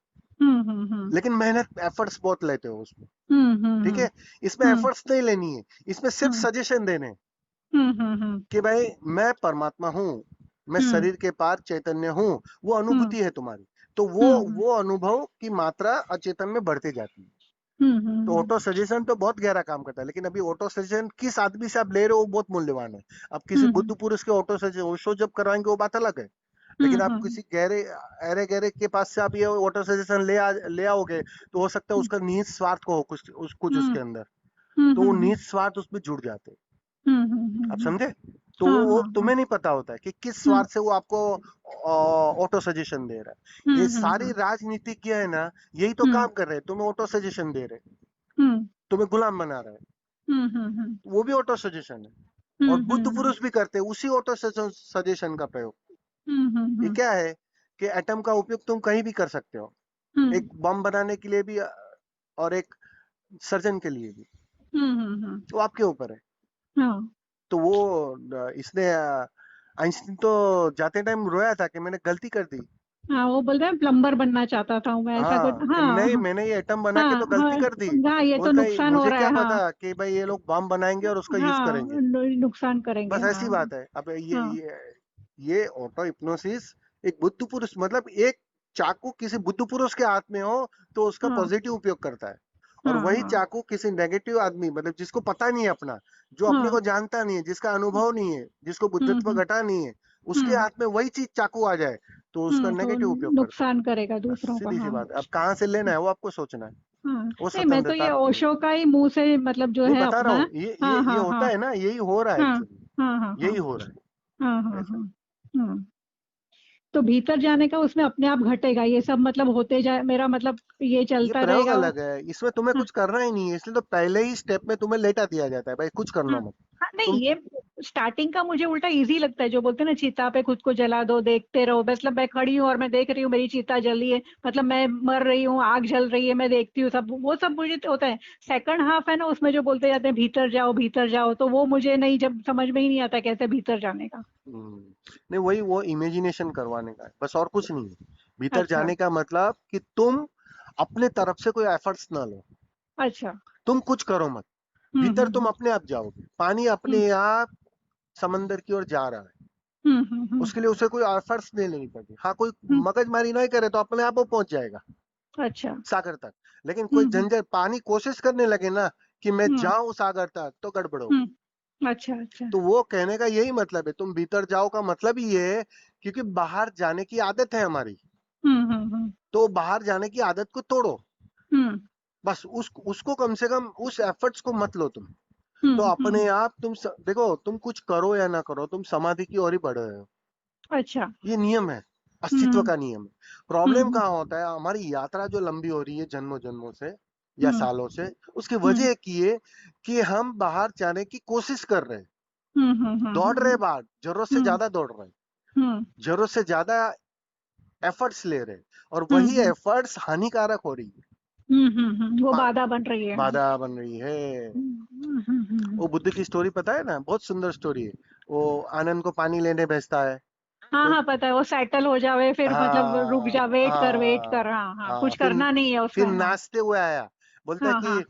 लेकिन मेहनत, एफर्ट्स बहुत लेते हो उसमें, ठीक है। इसमें एफर्ट्स नहीं लेनी है, इसमें सिर्फ सजेशन देने हैं कि भाई मैं परमात्मा हूँ, मैं शरीर के पार चैतन्य हूँ। वो अनुभूति है तुम्हारी, तो वो अनुभव की मात्रा अचेतन में बढ़ती जाती है। तो ऑटो सजेशन तो बहुत गहरा काम करता है, लेकिन अभी ऑटो सजेशन किस आदमी से आप ले रहे हो वो बहुत मूल्यवान है। अब किसी बुद्ध पुरुष के ऑटो सजेशन ओशो जब करवाएंगे वो बात अलग है, लेकिन आप किसी गहरे के पास से आप ये ऑटो सजेशन ले आओगे, तो हो सकता है उसका निहित स्वार्थ को हो कुछ उसके अंदर, तो वो निहित स्वार्थ उसमें जुड़ जाते हैं। आप समझे? तो वो तुम्हें नहीं पता होता है कि किस स्वार्थ से वो आपको ऑटो सजेशन दे रहा है। ये सारी राजनीतिज्ञ है ना, यही तो काम कर रहे हैं, तुम्हें ऑटो सजेशन दे रहे हैं, तुम्हें गुलाम बना रहे हैं, वो भी ऑटो सजेशन है। और बुद्ध पुरुष भी करते हैं उसी ऑटो सजेशन का प्रयोग। ये क्या है कि एटम का उपयोग तुम कहीं भी कर सकते हो, एक बम बनाने के लिए भी, और एक सर्जन के लिए भी, वो आपके ऊपर है। तो वो इसने आइंस्टीन तो जाते टाइम रोया था कि मैंने गलती कर दी। हाँ, वो बोलते हैं प्लम्बर बनना चाहता था मैं, ऐसा कुछ। हाँ, कि हाँ, नहीं, हाँ, मैंने ये एटम बना के हाँ, तो गलती हाँ, कर दी। हाँ, ये तो बोलता है नुकसान हो मुझे रहा क्या है। हाँ, पता कि भाई ये लोग बम बनाएंगे और उसका यूज हाँ, करेंगे। नुकसान करेंगे। बस हाँ, ऐसी बात है। अब हाँ, ये ऑटो हिप्नोसिस, एक बुद्ध पुरुष, मतलब एक चाकू किसी बुद्ध पुरुष के हाथ में हो तो उसका हाँ, पॉजिटिव उपयोग करता है, और हाँ, वही हाँ, चाकू किसी नेगेटिव आदमी, मतलब जिसको पता नहीं है अपना, जो अपने हाँ, को जानता नहीं है, जिसका अनुभव नहीं है, जिसको बुद्धत्व हम्म, घटा नहीं है, उसके हम्म, हाथ में वही चीज चाकू आ जाए तो उसका तो नेगेटिव उपयोग करता है। नुकसान करेगा बस दूसरों का। सीधी सी हाँ, बात है। अब कहाँ से लेना है वो आपको सोचना है, हाँ, वो नहीं, मैं तो स्वतंत्रता ये आपकी है। ओशो का ही मुंह से मतलब जो नहीं, है बता रहा अपना है। हूँ, हाँ, ये हाँ, होता हाँ, है ना, यही हो रहा है हाँ, एक्चुअली, हाँ, हाँ, यही हाँ, हो रहा हाँ, हाँ, है ऐसा। हाँ, हाँ। तो भीतर जाने का उसमें अपने आप घटेगा ये सब, मतलब होते जाए, मेरा मतलब ये ये चलता प्रयोग रहेगा। अलग है, इसमें तुम्हें हाँ, कुछ करना ही नहीं है, इसलिए तो पहले ही स्टेप में तुम्हें लेटा दिया जाता है, भाई कुछ करना हाँ, मत। हाँ, नहीं, तुम ये स्टार्टिंग का मुझे उल्टा इजी लगता है, जो बोलते हैं ना, चिता पे खुद को जला दो, देखते रहो। मतलब मैं खड़ी हूँ और मैं देख रही हूँ मेरी चिता जली है, मतलब मैं मर रही हूँ, आग जल रही है, मैं देखती हूँ, सब वो सब मुझे तो होता है। सेकंड हाफ है ना, उसमें जो बोलते जाते हैं भीतर जाओ, भीतर जाओ, तो वो मुझे नहीं, जब समझ में ही नहीं आता कैसे भीतर जाने का। नहीं, वही वो इमेजिनेशन करवाने का है, बस और कुछ नहीं है। भीतर अच्छा, जाने का मतलब कि तुम अपने तरफ से कोई एफर्ट्स ना लो, अच्छा। तुम कुछ करो मत। भीतर तुम अपने आप जाओगे, पानी हम्म, अपने आप समंदर की ओर जा रहा है, हम्म, हम्म, उसके लिए उसे कोई एफर्ट्स नहीं लेनी पड़ती। हाँ, कोई हम्म, मगजमारी नहीं करे तो अपने आप वो पहुंच जाएगा अच्छा। सागर तक। लेकिन कोई हम्म, झंझट, पानी कोशिश करने लगे ना कि मैं हम्म, जाऊं सागर तक, तो गड़बड़ हम्म, होगी। अच्छा अच्छा। तो वो कहने का यही मतलब है, तुम भीतर जाओ का मतलब ही ये है, क्योंकि बाहर जाने की आदत है हमारी, हम्म। तो बाहर जाने की आदत को तोड़ो। हम्म बस उसको कम से कम उस एफर्ट्स को मत लो तुम। तो हम्म। अपने आप देखो, तुम कुछ करो या ना करो, तुम समाधि की ओर ही बढ़ रहे हो। अच्छा। ये नियम है, अस्तित्व हम्म का नियम है। प्रॉब्लम हम्म कहाँ होता है, हमारी यात्रा जो लंबी हो रही है जन्मों जन्मों से या हम्म सालों से, उसकी हम्म वजह की है कि हम बाहर जाने की कोशिश कर रहे हैं, दौड़ रहे हम्म हैं बाहर, जरूरत से हम्म ज्यादा दौड़ रहे हैं, हम्म जरूरत से ज्यादा एफर्ट्स ले रहे हैं, और वही हम्म एफर्ट्स हानिकारक हो रही है, वो बा- बाधा बन रही है। बाधा बन रही है। हम्म। वो बुद्ध की स्टोरी पता है ना, बहुत सुंदर स्टोरी है। वो आनंद को पानी लेने भेजता है, हाँ तो हाँ पता है, वो सेटल हो जावे फिर मतलब रुक जा, हाँ वेट कर, हाँ हाँ हाँ, हाँ, कुछ करना नहीं है फिर उसमें, हाँ। नाचते हुए आया, बोलता है हाँ हाँ। कि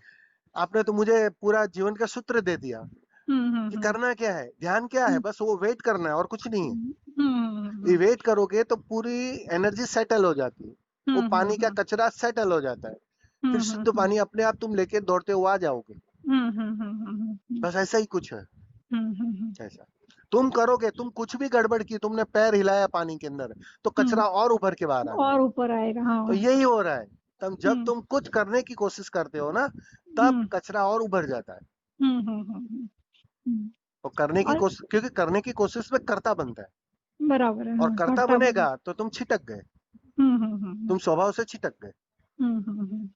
आपने तो मुझे पूरा जीवन का सूत्र दे दिया, कि हम्म। करना क्या है, ध्यान क्या है, हम्म बस वो वेट करना है और कुछ नहीं है। ये हम्म वेट करोगे तो पूरी एनर्जी सेटल हो जाती है, वो पानी का हम्म कचरा सेटल हो जाता है, फिर शुद्ध हम्म पानी अपने आप तुम लेके दौड़ते हुए आ जाओगे। हम्म बस ऐसा ही कुछ है। हम्म ऐसा तुम करोगे, तुम कुछ भी गड़बड़ की, तुमने पैर हिलाया पानी के अंदर, तो कचरा और उभर के बाहर आ और जाएगा। ऊपर आएगा, तो हाँ। यही हो रहा है, तब जब हम्म तुम कुछ करने की कोशिश करते हो ना, तब हम्म कचरा और उभर जाता है। हम्म। और करने की और कोशिश, क्योंकि करने की कोशिश में कर्ता बनता है, बराबर है, और हाँ, कर्ता करता बन। बनेगा तो तुम छिटक गए, हम्म। तुम स्वभाव से छिटक गए। हम्म।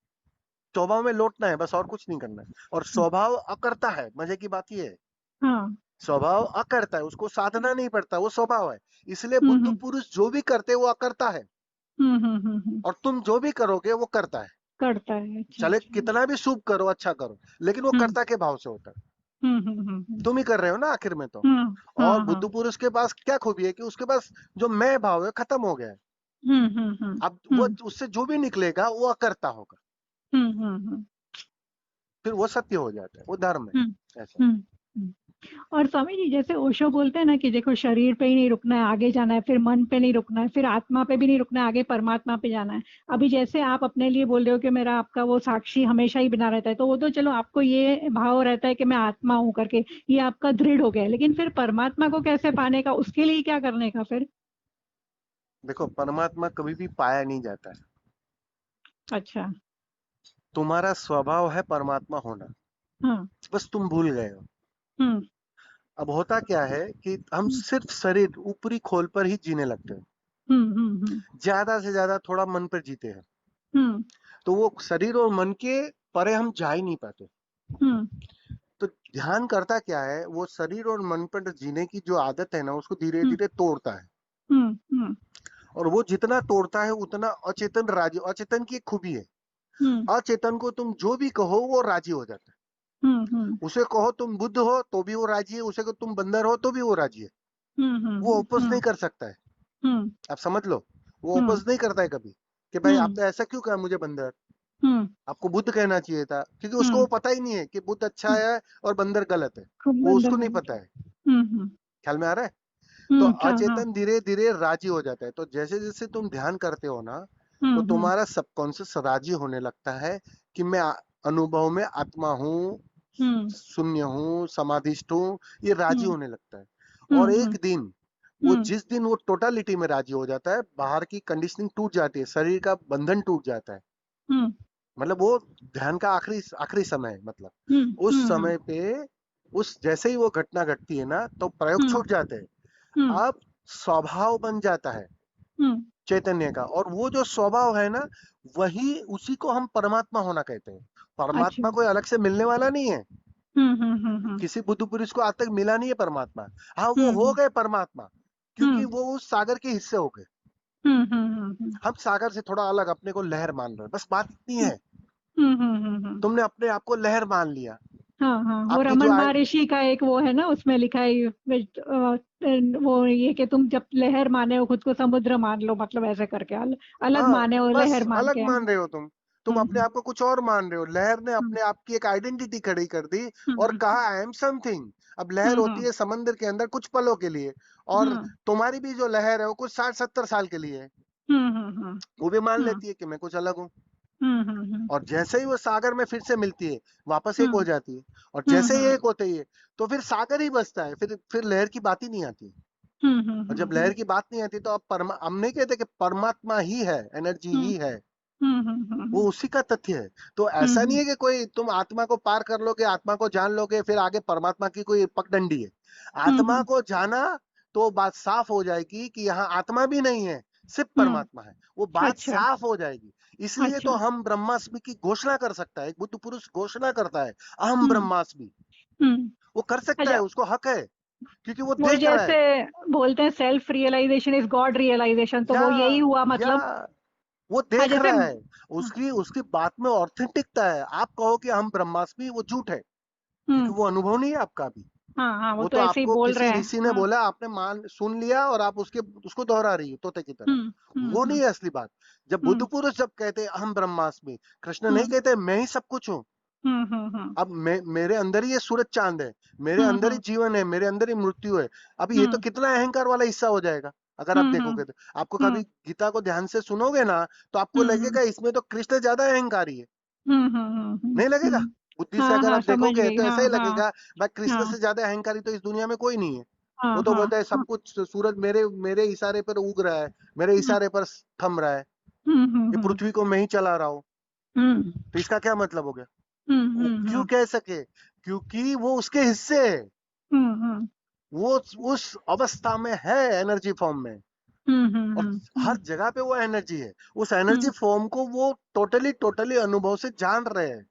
स्वभाव में लौटना है बस, और कुछ नहीं करना है। और स्वभाव अकर्ता है, मजे की बात ये है, हाँ। स्वभाव अकर्ता है, उसको साधना नहीं पड़ता, वो स्वभाव है। इसलिए बुद्ध हम्म पुरुष जो भी करते वो अकर्ता है, हम्म। और तुम जो भी करोगे वो करता है। करता है, अच्छा चले अच्छा। कितना भी शुभ करो, अच्छा करो, लेकिन वो हम्म कर्ता के भाव से होता है। हम्म। तुम ही कर रहे हो ना आखिर में तो। और हाँ हाँ। बुद्ध पुरुष के पास क्या खूबी है कि उसके पास जो मैं भाव है खत्म हो गया है। अब वो हम्म उससे जो भी निकलेगा वो अकर्ता होगा, हम्म। फिर वो सत्य हो जाता है, वो धर्म हम्म है ऐसा। हम्म। और स्वामी जी, जैसे ओशो बोलते हैं ना कि देखो, शरीर पे ही नहीं रुकना है, आगे जाना है, फिर मन पे नहीं रुकना है, फिर आत्मा पे भी नहीं रुकना है, आगे परमात्मा पे जाना है। अभी जैसे आप अपने लिए बोल रहे हो कि मेरा आपका वो साक्षी हमेशा ही बना रहता है, तो वो तो चलो आपको ये भाव रहता है कि मैं आत्मा हूं करके, ये आपका दृढ़ हो गया है, लेकिन फिर परमात्मा को कैसे पाने का, उसके लिए क्या करने का फिर? देखो, परमात्मा कभी भी पाया नहीं जाता है, अच्छा। तुम्हारा स्वभाव है परमात्मा होना, हाँ। बस तुम भूल गए हो। हम्म अब होता क्या है कि हम हम्म सिर्फ शरीर ऊपरी खोल पर ही जीने लगते हैं, हम्म। ज्यादा से ज्यादा थोड़ा मन पर जीते हैं, हम्म तो वो शरीर और मन के परे हम जा ही नहीं पाते। हम्म तो ध्यान करता क्या है, वो शरीर और मन पर जीने की जो आदत है ना, उसको धीरे हम्म धीरे तोड़ता है। हम्म और वो जितना तोड़ता है उतना अचेतन राजी, अचेतन की एक खूबी है, हम्म अचेतन को तुम जो भी कहो वो राजी हो जाता है। हम्म उसे कहो तुम बुद्ध हो तो भी वो राजी है, उसे कहो तुम बंदर हो तो भी वो राजी है। वो ओपोज नहीं कर सकता है, हम्म आप समझ लो। वो हम्म ओपोज नहीं करता है कभी कि भाई हम्म आपने ऐसा क्यों कहा मुझे बंदर, हम्म आपको बुद्ध कहना चाहिए था, क्योंकि उसको वो हम्म पता ही नहीं है कि बुद्ध अच्छा हम्म। है और बंदर गलत है। खूब वो बंदर उसको नहीं गलत। पता है, हम्म। ख्याल में आ रहा है। तो हाँ हाँ। अचेतन धीरे धीरे राजी हो जाता है, तो जैसे जैसे तुम ध्यान करते हो ना, तो हम्म। तुम्हारा सबकॉन्शियस राजी होने लगता है कि मैं अनुभव में आत्मा हूँ, हम्म शून्य हूँ, समाधिष्ट हूँ, ये राजी हम्म होने लगता है। और हम्म एक दिन, वो हम्म जिस दिन वो टोटालिटी में राजी हो जाता है, बाहर की कंडीशनिंग टूट जाती है, शरीर का बंधन टूट जाता है, हम्म मतलब वो ध्यान का आखिरी आखिरी समय है, मतलब उस हम्म समय पे, उस जैसे ही वो घटना घटती है ना, तो प्रयोग हम्म छूट जाते हम्म हैं। अब स्वभाव बन जाता है हम्म। चैतन्य का, और वो जो स्वभाव है ना, वही उसी को हम परमात्मा होना कहते हैं। अच्छा। परमात्मा कोई अलग से मिलने वाला नहीं है, हम्म। किसी बुद्ध पुरुष को आज तक मिला नहीं है परमात्मा। हाँ, वो हो हम्म गए परमात्मा, क्योंकि हम्म वो उस सागर के हिस्से हो गए। हम्म। हम सागर से थोड़ा अलग अपने को लहर मान रहे हैं, बस बात इतनी है। हम्म। तुमने अपने आप को लहर मान लिया, हाँ हाँ, वो आपकी जो रमन महर्षि का एक वो है ना, उसमें लिखा है वो ये कि तुम जब लहर माने हो खुद को समुद्र मान लो, मतलब ऐसे करके अलग हाँ, माने हो बस लहर मान अलग के। मान रहे हो तुम अपने हम्म आप को कुछ और मान रहे हो। लहर ने हम्म अपने आप की एक आइडेंटिटी खड़ी कर दी और हम्म कहा आई एम समथिंग। अब लहर होती हम्म है समंदर के अंदर कुछ पलों के लिए, और हम्म तुम्हारी भी जो लहर है वो कुछ 60-70 साल के लिए है। हम्म वो भी मान हम्म लेती है कि मैं कुछ अलग हूँ। और जैसे ही वो सागर में फिर से मिलती है, वापस एक हो जाती है, और हम्म, जैसे ही एक होते ही है, तो फिर सागर ही बचता है, फिर लहर की बात ही नहीं आती। और जब लहर की बात नहीं आती, तो अब हम नहीं कहते कि परमात्मा ही है, एनर्जी ही है, वो उसी का तथ्य है। तो ऐसा नहीं है कि कोई तुम आत्मा को पार कर लोगे, आत्मा को जान लोगे, फिर आगे परमात्मा की कोई पगडंडी है। आत्मा को जाना तो बात साफ हो जाएगी कि यहाँ आत्मा भी नहीं है, सिर्फ परमात्मा है, वो बात अच्छा, साफ हो जाएगी। इसलिए तो अच्छा, हम ब्रह्मास्मि की घोषणा कर सकता है, एक बुद्ध पुरुष घोषणा करता है, अहम हम्म, ब्रह्मास्मि। हम्म, वो कर सकता है, अच्छा, उसको हक है, क्योंकि वो वो देख रहा जैसे है। बोलते हैं self realization is God realization, तो या वो यही हुआ या मतलब। वो हाँ, देख जैसे रहा है, उसकी उसकी बात में ऑथेंटिकता है। आप कहो कि हम ब्रह्मास्मि, वो झूठ है, क्योंकि हम्म, वो अनुभव नहीं है आपका अभी। हाँ, हाँ, वो वो तो तो ऐसे ही आपको बोल किसी रहे हैं। ऋषि ने हाँ, बोला, आपने मान सुन लिया, और आप उसको दोहरा रही हो तोते की तरह। हम्म, हम्म, वो नहीं हम्म, है असली बात। जब बुद्ध हम्म, पुरुष जब कहते हैं हम ब्रह्मास्मि, कृष्ण नहीं हम्म, कहते मैं ही सब कुछ हूँ। हम्म, हम्म, अब मेरे अंदर ही ये सूरज चांद है, मेरे हम्म, अंदर ही जीवन है, मेरे अंदर ही मृत्यु है। अब ये तो हम्म, कितना अहंकार वाला हिस्सा हो जाएगा, अगर आप हम्म, देखोगे तो। आपको हम्म, कभी गीता को ध्यान से सुनोगे ना, तो आपको हम्म, लगेगा इसमें तो कृष्ण ज्यादा अहंकारी है। हम्म, नहीं लगेगा? बुद्धि से हाँ, अगर हाँ, आप समझ देखोगे गई, तो हाँ, ऐसा ही हाँ, लगेगा, भाई कृष्ण हाँ, से ज्यादा अहंकारी तो इस दुनिया में कोई नहीं है। हाँ, वो तो हाँ, बोलता है सब हाँ, कुछ सूरज मेरे मेरे इशारे पर उग रहा है, मेरे हम्म, इशारे पर थम रहा है, हम्म, ये हम्म, पृथ्वी को मैं ही चला रहा हूँ। हम्म, तो इसका क्या मतलब हो गया? हम्म, वो हम्म, क्यों कह सके? क्योंकि वो उसके हिस्से है, हम्म, वो उस अवस्था में है, एनर्जी फॉर्म में। हम्म, और हम्म, हर जगह पे वो एनर्जी है, उस एनर्जी हम्म, फॉर्म को वो टोटली टोटली अनुभव से जान रहे हैं।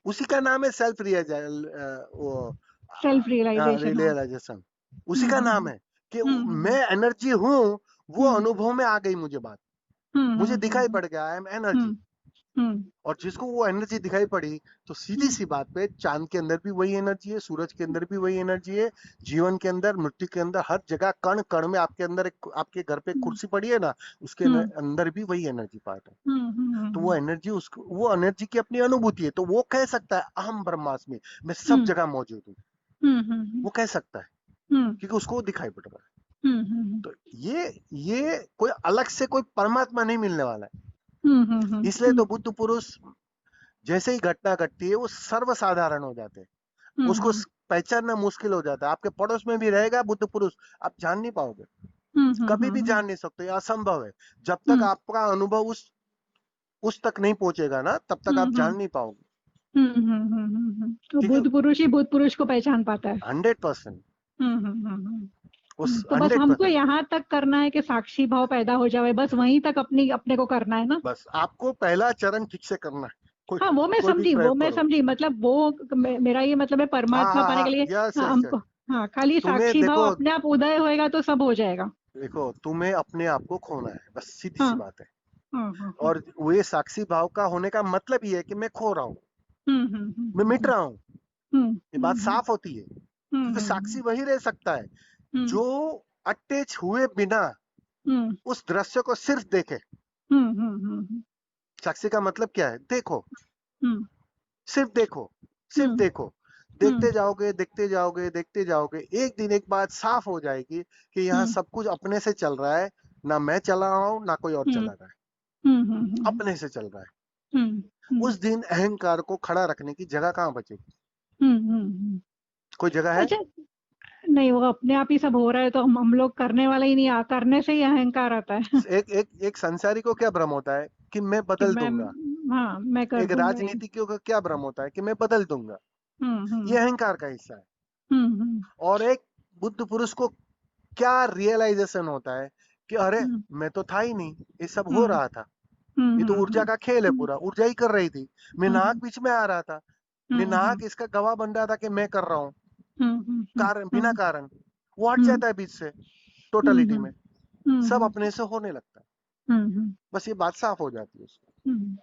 उसी का नाम है सेल्फ वो सेल्फ रियलाइजेशन, हाँ, रियलाइजेशन। उसी हम्म, का हम्म, नाम है कि हम्म, मैं एनर्जी हूँ। वो हम्म, अनुभव में आ गई मुझे बात, मुझे दिखाई हम्म, पड़ गया, आई एम एनर्जी। हम्म, हम्म, और जिसको वो एनर्जी दिखाई पड़ी, तो सीधी हम्म, सी बात पे, चांद के अंदर भी वही एनर्जी है, सूरज के अंदर भी वही एनर्जी है, जीवन के अंदर, मृत्यु के अंदर, हर जगह कण कण में, आपके अंदर आपके घर पे एक कुर्सी पड़ी है ना, उसके हम्म, अंदर भी वही एनर्जी पार्ट है। हम्म, तो वो एनर्जी, उसको वो एनर्जी की अपनी अनुभूति है, तो वो कह सकता है अहम ब्रह्मास्मि, मैं सब हम्म, जगह मौजूद हूँ। हम्म, वो कह सकता है, हम्म, क्योंकि उसको वो दिखाई पड़ रहा है। हम्म, तो ये कोई अलग से कोई परमात्मा नहीं मिलने वाला है। इसलिए हम्म, तो बुद्ध पुरुष, जैसे ही घटना घटती है, वो सर्वसाधारण हो जाते हैं, उसको पहचानना मुश्किल हो जाता है। आपके पड़ोस में भी रहेगा बुद्ध पुरुष, आप जान नहीं पाओगे, कभी भी जान नहीं सकते, ये असंभव है। जब तक आपका अनुभव उस तक नहीं पहुंचेगा ना, तब तक आप जान नहीं पाओगे। तो ठीक है, बुद्ध पुरुष ही बुद्ध पुरुष को पहचान पाता है। 100%। उस तो बस हमको 100%। यहाँ तक करना है कि साक्षी भाव पैदा हो जाए, बस वहीं तक अपने को करना है ना। बस आपको पहला चरण ठीक से करना है, कोई हाँ, कोई भी वो प्रयोग मैं करो। समझी, मतलब वो मेरा ये मतलब है हाँ परमात्मा हाँ पाने हाँ, के लिए। यस हाँ, यस यस। हमको, हाँ, खाली तुम्हें साक्षी भाव देखो, अपने आप उदय होएगा तो सब हो जाएगा। देखो तुम्हें अपने आप को खोना है, बस सीधी सी हाँ, बात है। हाँ, हाँ, हाँ, और वो ये साक्षी भाव का होने का मतलब ये है कि मैं खो रहा हूँ, मैं मिट रहा हूँ। हम्म, ये बात साफ होती है, क्योंकि साक्षी वही रह सकता है हम्म, जो अटैच हुए बिना हम्म, उस दृश्य को सिर्फ देखे। हम्म, हम्म, साक्षी का मतलब क्या है? देखो, हम्म, सिर्फ देखो, सिर्फ हम्म, देखो। देखते जाओगे, देखते जाओगे, देखते जाओगे, एक दिन एक बात साफ हो जाएगी कि यहाँ हम्म, सब कुछ अपने से चल रहा है, ना मैं चला रहा हूँ, ना कोई और हम्म, चला रहा है, हम्म, हम्म, अपने से चल रहा है। हम्म, हम्म, उस दिन अहंकार को खड़ा रखने की जगह कहाँ बचेगी? कोई जगह है? अच्छा, नहीं, वो अपने आप ही सब हो रहा है तो हम लोग करने वाला ही नहीं, करने से ही अहंकार आता है। एक एक एक संसारी को क्या भ्रम होता है कि मैं कि बदल मैं, दूंगा। हाँ, मैं कर एक दूंगा ये। राजनीतिज्ञों का क्या भ्रम होता है कि मैं बदल दूंगा। हम्म, ये हम्म, अहंकार का हिस्सा है। हम्म, और एक बुद्ध पुरुष को क्या रियलाइजेशन होता है कि अरे, हम्म, मैं तो था ही नहीं, ये सब हो हम्म, रहा था, ये तो ऊर्जा हम्म, का खेल है, पूरा ऊर्जा ही कर रही थी। मैं नाहक हम्म, बीच में आ रहा था, मैं हम्म, नाहक इसका गवाह बन रहा था कि मैं कर रहा हूँ, हम्म, कारण बिना कारण। वो हट हम्म, जाता है बीच से, टोटलिटी हम्म, में सब हम्म, अपने से होने लगता है। हम्म, बस ये बात साफ हो जाती है उसको। हम्म।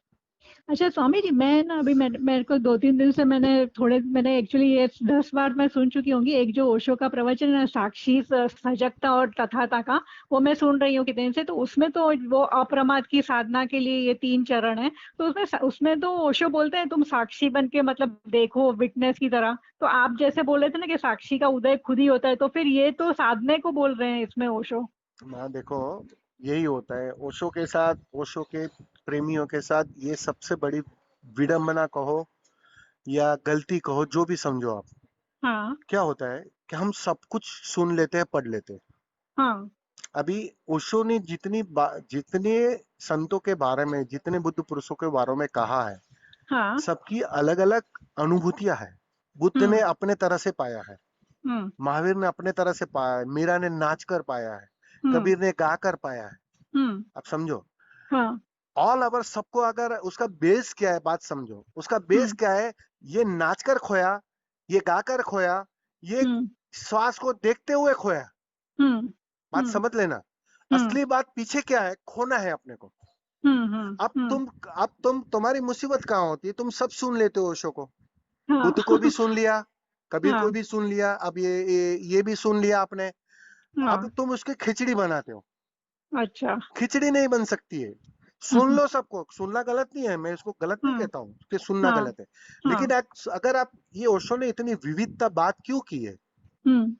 अच्छा स्वामी जी, मैं ना अभी मेरे को 2-3 दिन से मैंने एक्चुअली ये 10 बार मैं सुन चुकी होंगी, एक जो ओशो का प्रवचन है ना, साक्षी सजगता और तथाता का, वो मैं सुन रही हूँ कितने दिन से। तो उसमें तो वो अप्रमाद की साधना के लिए ये 3 चरण है। तो उसमें तो ओशो बोलते हैं तुम साक्षी बन के मतलब देखो, विटनेस की तरह। तो आप जैसे बोल रहे थे ना कि साक्षी का उदय खुद ही होता है, तो फिर ये तो साधने को बोल रहे हैं इसमें ओशो। ना देखो, यही होता है ओशो के साथ, ओशो के प्रेमियों के साथ। ये सबसे बड़ी विडंबना कहो या गलती कहो, जो भी समझो आप। हाँ क्या होता है कि हम सब कुछ सुन लेते हैं, पढ़ लेते हैं। हाँ अभी ओशो ने जितने संतों के बारे में, जितने बुद्ध पुरुषों के बारे में कहा है, हाँ। सबकी अलग अलग अनुभूतियां है। बुद्ध ने हम्म अपने तरह से पाया है, हम्म महावीर ने अपने तरह से पाया है, मीरा ने नाच कर पाया है, हम्म कबीर ने गा कर पाया है। हम्म। आप समझो, हाँ। ऑल ओवर सबको अगर उसका बेस क्या है, बात समझो, उसका बेस हम्म क्या है। ये नाच कर खोया, ये गा कर खोया, ये हम्म श्वास को देखते हुए खोया। हम्म बात हम्म समझ लेना। हम्म असली बात पीछे क्या है, खोना है अपने को। हम्म। अब तुम्हारी मुसीबत कहाँ होती है, तुम सब सुन लेते हो ओशो को। हाँ बुद्ध को भी सुन लिया, कबीर को हाँ भी सुन लिया, अब ये भी सुन लिया आपने। अब हाँ। तुम उसकी खिचड़ी बनाते हो। अच्छा। खिचड़ी नहीं बन सकती है। सुन लो सबको, सुनना गलत नहीं है, मैं इसको गलत नहीं हम्म। कहता हूँ कि सुनना हाँ गलत है। हाँ। लेकिन अगर आप, ये ओशो ने इतनी विविधता बात क्यों की है हम्म।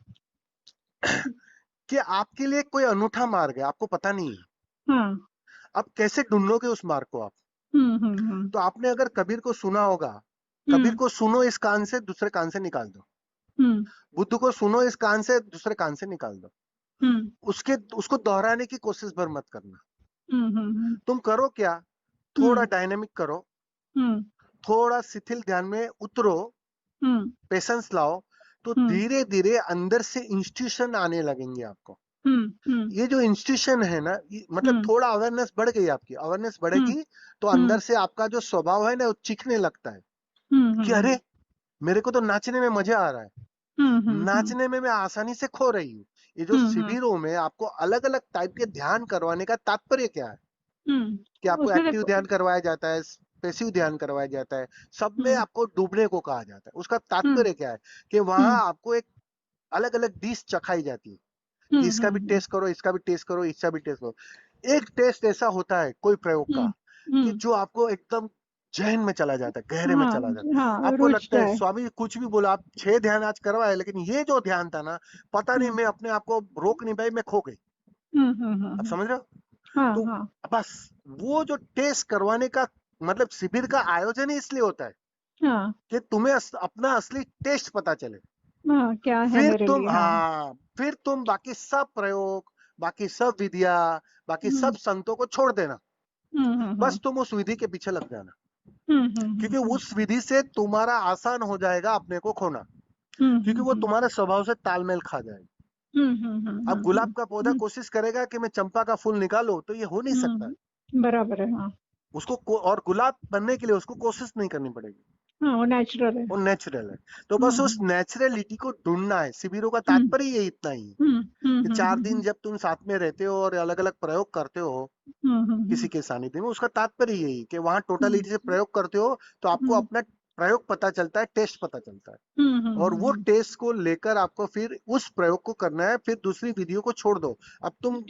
कि आपके लिए कोई अनूठा मार्ग है, आपको पता नहीं है। हाँ। अब कैसे ढूंढोगे उस मार्ग को आप? हम्म। तो आपने अगर कबीर को सुना होगा, कबीर हम्म को सुनो इस कान से, दूसरे कान से निकाल दो। हम्म बुद्ध को सुनो इस कान से, दूसरे कान से निकाल दो। हम्म उसको दोहराने की कोशिश भर मत करना। हम्म तुम करो क्या, थोड़ा हम्म डायनेमिक करो, हम्म थोड़ा शिथिल ध्यान में उतरो, हम्म पेशेंस लाओ, तो हम्म धीरे धीरे अंदर से इंस्टीट्यूशन आने लगेंगे आपको। हम्म ये जो इंस्टीट्यूशन है ना, मतलब हम्म थोड़ा अवेयरनेस बढ़ गई, आपकी अवेयरनेस हम्म बढ़ेगी, तो अंदर हम्म से आपका जो स्वभाव है ना, वो चिखने लगता है कि हम्म अरे, मेरे को तो नाचने में मजा आ रहा है, हम्म नाचने में मैं आसानी से खो रही हूँ। ये जो हम्म शिविरों में आपको अलग अलग टाइप के ध्यान करवाने का तात्पर्य क्या है, कि आपको उसमें एक्टिव देखो। ध्यान करवाया जाता है, पैसिव ध्यान करवाया जाता है, सब में हम्म आपको डूबने को कहा जाता है। उसका हम्म तात्पर्य क्या है कि वहां हम्म आपको एक अलग अलग डिश चखाई जाती है कि इसका भी हम्म टेस्ट करो, इसका भी टेस्ट करो, इसका भी टेस्ट करो। एक टेस्ट ऐसा होता है कोई प्रयोग का, हम्म कि हम्म। जो आपको एकदम जहन में चला जाता है, गहरे में हाँ चला जाता है। हाँ, आपको रुच लगता है जाए। स्वामी कुछ भी बोला, आप 6 ध्यान आज करवाए, लेकिन ये जो ध्यान था ना, पता नहीं, हम्म मैं अपने आप को रोक नहीं पाई, मैं खो गई। आप समझ रहे हो? हाँ तो हाँ बस, वो जो टेस्ट करवाने का मतलब शिविर का आयोजन ही इसलिए होता है हाँ कि तुम्हें अपना असली टेस्ट पता चले। हाँ, क्या है मेरे लिए। हाँ। फिर तुम बाकी सब प्रयोग, बाकी सब विधिया, बाकी सब हम्म संतों को छोड़ देना। हम्म बस तुम उस विधि के पीछे लग जाना, क्योंकि हम्म उस विधि से तुम्हारा आसान हो जाएगा अपने को खोना, क्योंकि वो हम्म तुम्हारे स्वभाव से तालमेल खा जाएगा। अब गुलाब का पौधा हम्म कोशिश करेगा कि मैं चंपा का फूल निकालूं, तो ये हो नहीं सकता। बराबर है। हाँ और गुलाब बनने के लिए उसको कोशिश नहीं करनी पड़ेगी, हाँ, वो नेचुरल है। वो नेचुरल है। तो बस उस हम्म नेचुरलिटी को ढूंढना है। शिविरों का हम्म तात्पर्य ये इतना ही है हम्म कि 4 दिन जब तुम साथ में रहते हो और अलग अलग प्रयोग करते हो किसी के सानिध्य में, उसका तात्पर्य यही कि वहां टोटलिटी से प्रयोग करते हो, तो आपको अपना प्रयोग पता चलता है, टेस्ट पता चलता है। और वो टेस्ट को लेकर आपको फिर उस प्रयोग को करना है, फिर दूसरी विधियों को छोड़ दो। अब तुम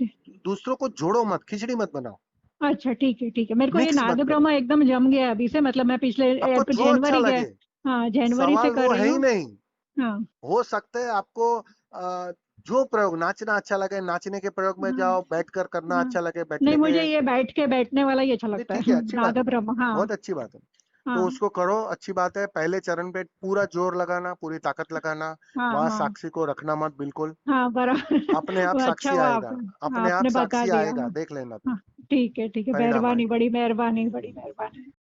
दूसरों को जोड़ो मत, खिचड़ी मत बनाओ, अच्छा, ठीक है ठीक है। मेरे को ये मिक्स नाद मत करो। ब्रह्म एकदम जम गया अभी से, मतलब मैं पिछले आपको जो अच्छा जनवरी के, लगे, हाँ जनवरी से सवाल कर वो रही है ही हूँ। नहीं। हाँ हो सकता है आपको जो प्रयोग नाचना अच्छा लगे, नाचने के प्रयोग में हाँ जाओ, बैठकर करना हाँ। अच्छा लगे, नहीं, बैठने के। मुझे ये बैठ के बैठने वाला ही अच्छा नहीं, लगता ठीक है। है, अच्छी बात नाद है, ब्रह्म। हाँ बहुत अच्छी बात है। तो हाँ उसको करो, अच्छी बात है। पहले चरण पे पूरा जोर लगाना, पूरी ताकत लगाना, हाँ वहां हाँ साक्षी को रखना मत बिल्कुल। हाँ, बराबर। अपने आप वो अच्छा साक्षी हुआ आएगा, आपने। हाँ, अपने आप आपने बता साक्षी दिया। आएगा, देख लेना तुम, हाँ, ठीक है ठीक है। परिणाम मेहरबानी, आएगा। बड़ी मेहरबानी, बड़ी मेहरबानी।